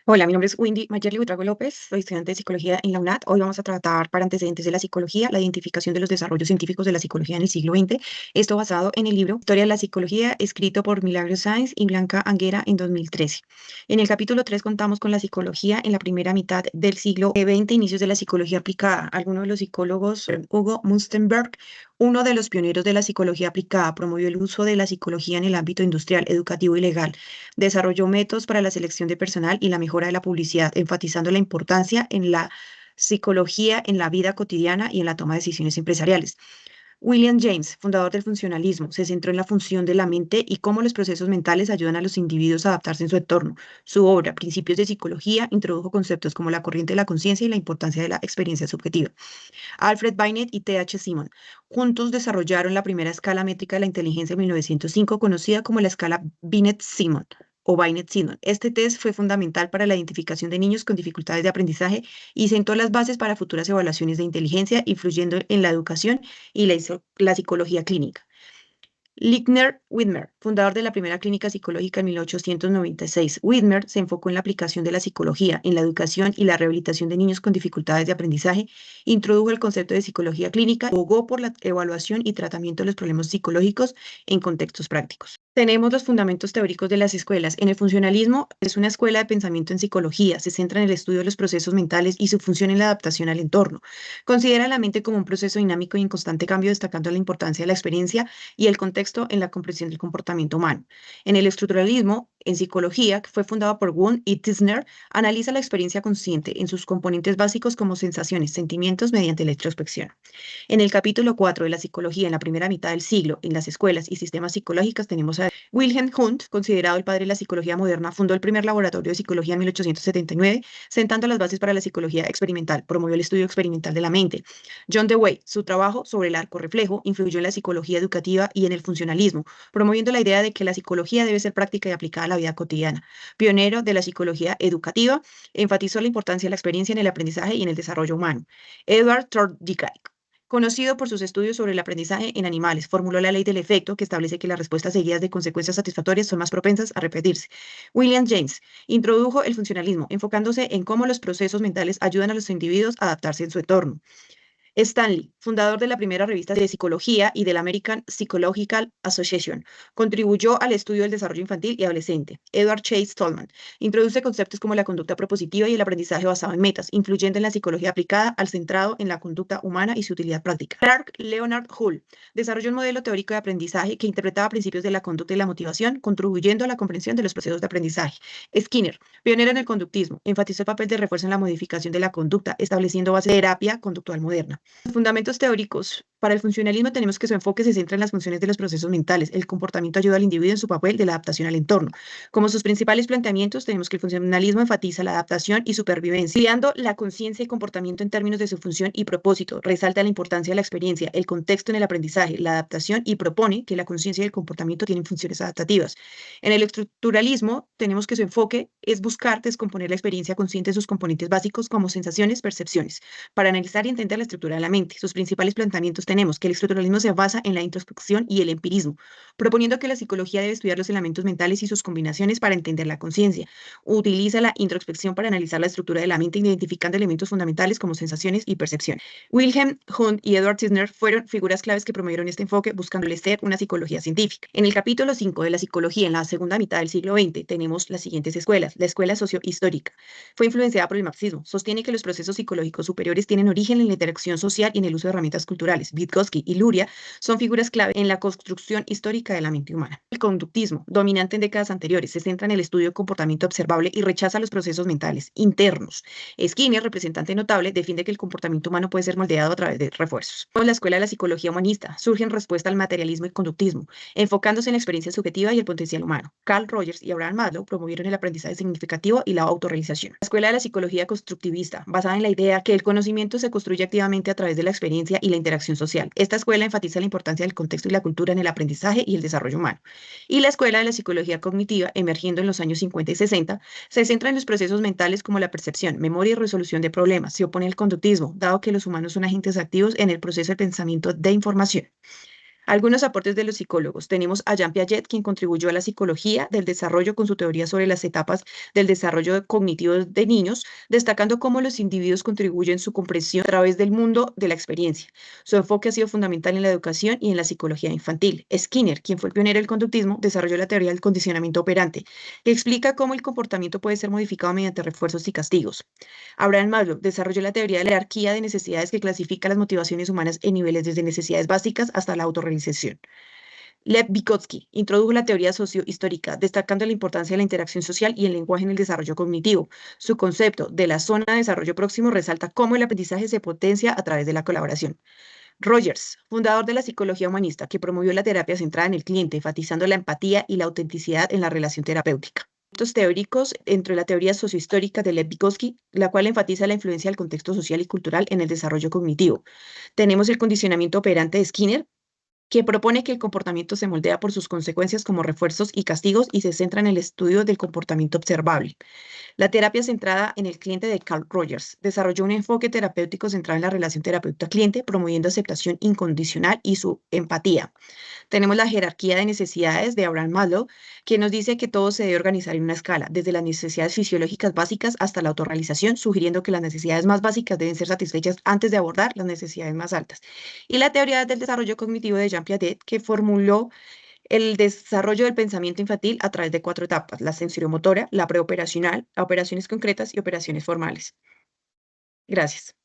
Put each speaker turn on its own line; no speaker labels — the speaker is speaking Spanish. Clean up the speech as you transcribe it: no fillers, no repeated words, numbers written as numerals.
Hola, mi nombre es Windy Mayerly Buitrago López, soy estudiante de psicología en la UNAD. Hoy vamos a tratar para antecedentes de la psicología, la identificación de los desarrollos científicos de la psicología en el siglo XX. Esto basado en el libro Historia de la Psicología, escrito por Milagros Sáenz y Blanca Anguera en 2013. En el capítulo 3 contamos con la psicología en la primera mitad del siglo XX, inicios de la psicología aplicada. Algunos de los psicólogos, Hugo Munstenberg, uno de los pioneros de la psicología aplicada, promovió el uso de la psicología en el ámbito industrial, educativo y legal. Desarrolló métodos para la selección de personal y la mejora de la publicidad, enfatizando la importancia en la psicología en la vida cotidiana y en la toma de decisiones empresariales. William James, fundador del funcionalismo, se centró en la función de la mente y cómo los procesos mentales ayudan a los individuos a adaptarse en su entorno. Su obra, Principios de Psicología, introdujo conceptos como la corriente de la conciencia y la importancia de la experiencia subjetiva. Alfred Binet y T.H. Simon juntos desarrollaron la primera escala métrica de la inteligencia en 1905, conocida como la escala Binet-Simon o Binet-Simon. Este test fue fundamental para la identificación de niños con dificultades de aprendizaje y sentó las bases para futuras evaluaciones de inteligencia, influyendo en la educación y la psicología clínica. Ligner Widmer, fundador de la primera clínica psicológica en 1896. Widmer se enfocó en la aplicación de la psicología en la educación y la rehabilitación de niños con dificultades de aprendizaje, introdujo el concepto de psicología clínica, abogó por la evaluación y tratamiento de los problemas psicológicos en contextos prácticos. Tenemos los fundamentos teóricos de las escuelas. En el funcionalismo es una escuela de pensamiento en psicología, se centra en el estudio de los procesos mentales y su función en la adaptación al entorno. Considera la mente como un proceso dinámico y en constante cambio, destacando la importancia de la experiencia y el contexto en la comprensión del comportamiento humano. En el estructuralismo, en psicología, que fue fundado por Wundt y Tisner, analiza la experiencia consciente en sus componentes básicos como sensaciones, sentimientos mediante la introspección. En el capítulo 4 de la psicología en la primera mitad del siglo, en las escuelas y sistemas psicológicos, tenemos a Wilhelm Wundt, considerado el padre de la psicología moderna, fundó el primer laboratorio de psicología en 1879, sentando las bases para la psicología experimental, promovió el estudio experimental de la mente. John Dewey, su trabajo sobre el arco reflejo, influyó en la psicología educativa y en el funcionalismo, promoviendo la idea de que la psicología debe ser práctica y aplicada a la vida cotidiana. Pionero de la psicología educativa, enfatizó la importancia de la experiencia en el aprendizaje y en el desarrollo humano. Edward Thorndike, conocido por sus estudios sobre el aprendizaje en animales, formuló la ley del efecto que establece que las respuestas seguidas de consecuencias satisfactorias son más propensas a repetirse. William James introdujo el funcionalismo, enfocándose en cómo los procesos mentales ayudan a los individuos a adaptarse en su entorno. Stanley, fundador de la primera revista de psicología y de la American Psychological Association, contribuyó al estudio del desarrollo infantil y adolescente. Edward Chase Stallman introduce conceptos como la conducta propositiva y el aprendizaje basado en metas, influyendo en la psicología aplicada al centrado en la conducta humana y su utilidad práctica. Clark Leonard Hull desarrolló un modelo teórico de aprendizaje que interpretaba principios de la conducta y la motivación, contribuyendo a la comprensión de los procesos de aprendizaje. Skinner, pionero en el conductismo, enfatizó el papel de refuerzo en la modificación de la conducta, estableciendo bases de terapia conductual moderna. Los fundamentos teóricos. Para el funcionalismo tenemos que su enfoque se centra en las funciones de los procesos mentales. El comportamiento ayuda al individuo en su papel de la adaptación al entorno. Como sus principales planteamientos, tenemos que el funcionalismo enfatiza la adaptación y supervivencia, guiando la conciencia y comportamiento en términos de su función y propósito. Resalta la importancia de la experiencia, el contexto en el aprendizaje, la adaptación y propone que la conciencia y el comportamiento tienen funciones adaptativas. En el estructuralismo, tenemos que su enfoque es buscar descomponer la experiencia consciente en sus componentes básicos como sensaciones, percepciones, para analizar y entender la estructura de la mente. Sus principales planteamientos tenemos que el estructuralismo se basa en la introspección y el empirismo, proponiendo que la psicología debe estudiar los elementos mentales y sus combinaciones para entender la conciencia. Utiliza la introspección para analizar la estructura de la mente, identificando elementos fundamentales como sensaciones y percepciones. Wilhelm Wundt y Edward Tisner fueron figuras claves que promovieron este enfoque buscando establecer una psicología científica. En el capítulo 5 de la psicología en la segunda mitad del siglo XX tenemos las siguientes escuelas. La escuela sociohistórica fue influenciada por el marxismo. Sostiene que los procesos psicológicos superiores tienen origen en la interacción social y en el uso de herramientas culturales. Vygotsky y Luria son figuras clave en la construcción histórica de la mente humana. El conductismo, dominante en décadas anteriores, se centra en el estudio del comportamiento observable y rechaza los procesos mentales internos. Skinner, representante notable, defiende que el comportamiento humano puede ser moldeado a través de refuerzos. La escuela de la psicología humanista surge en respuesta al materialismo y conductismo, enfocándose en la experiencia subjetiva y el potencial humano. Carl Rogers y Abraham Maslow promovieron el aprendizaje significativo y la autorrealización. La escuela de la psicología constructivista, basada en la idea que el conocimiento se construye activamente a través de la experiencia y la interacción social. Esta escuela enfatiza la importancia del contexto y la cultura en el aprendizaje y el desarrollo humano. Y la escuela de la psicología cognitiva, emergiendo en los años 50 y 60, se centra en los procesos mentales como la percepción, memoria y resolución de problemas. Se opone al conductismo, dado que los humanos son agentes activos en el proceso de pensamiento de información. Algunos aportes de los psicólogos. Tenemos a Jean Piaget, quien contribuyó a la psicología del desarrollo con su teoría sobre las etapas del desarrollo cognitivo de niños, destacando cómo los individuos contribuyen su comprensión a través del mundo de la experiencia. Su enfoque ha sido fundamental en la educación y en la psicología infantil. Skinner, quien fue el pionero del conductismo, desarrolló la teoría del condicionamiento operante, que explica cómo el comportamiento puede ser modificado mediante refuerzos y castigos. Abraham Maslow desarrolló la teoría de la jerarquía de necesidades que clasifica las motivaciones humanas en niveles desde necesidades básicas hasta la autorrealización. Lev Vygotsky introdujo la teoría sociohistórica, destacando la importancia de la interacción social y el lenguaje en el desarrollo cognitivo. Su concepto de la zona de desarrollo próximo resalta cómo el aprendizaje se potencia a través de la colaboración. Rogers, fundador de la psicología humanista, que promovió la terapia centrada en el cliente, enfatizando la empatía y la autenticidad en la relación terapéutica. Estos teóricos, entre la teoría sociohistórica de Lev Vygotsky, la cual enfatiza la influencia del contexto social y cultural en el desarrollo cognitivo. Tenemos el condicionamiento operante de Skinner, que propone que el comportamiento se moldea por sus consecuencias como refuerzos y castigos y se centra en el estudio del comportamiento observable. La terapia centrada en el cliente de Carl Rogers desarrolló un enfoque terapéutico centrado en la relación terapeuta-cliente, promoviendo aceptación incondicional y su empatía. Tenemos la jerarquía de necesidades de Abraham Maslow, que nos dice que todo se debe organizar en una escala, desde las necesidades fisiológicas básicas hasta la autorrealización, sugiriendo que las necesidades más básicas deben ser satisfechas antes de abordar las necesidades más altas. Y la teoría del desarrollo cognitivo de Jean Piaget, que formuló el desarrollo del pensamiento infantil a través de 4 etapas: la sensoriomotora, la preoperacional, operaciones concretas y operaciones formales. Gracias.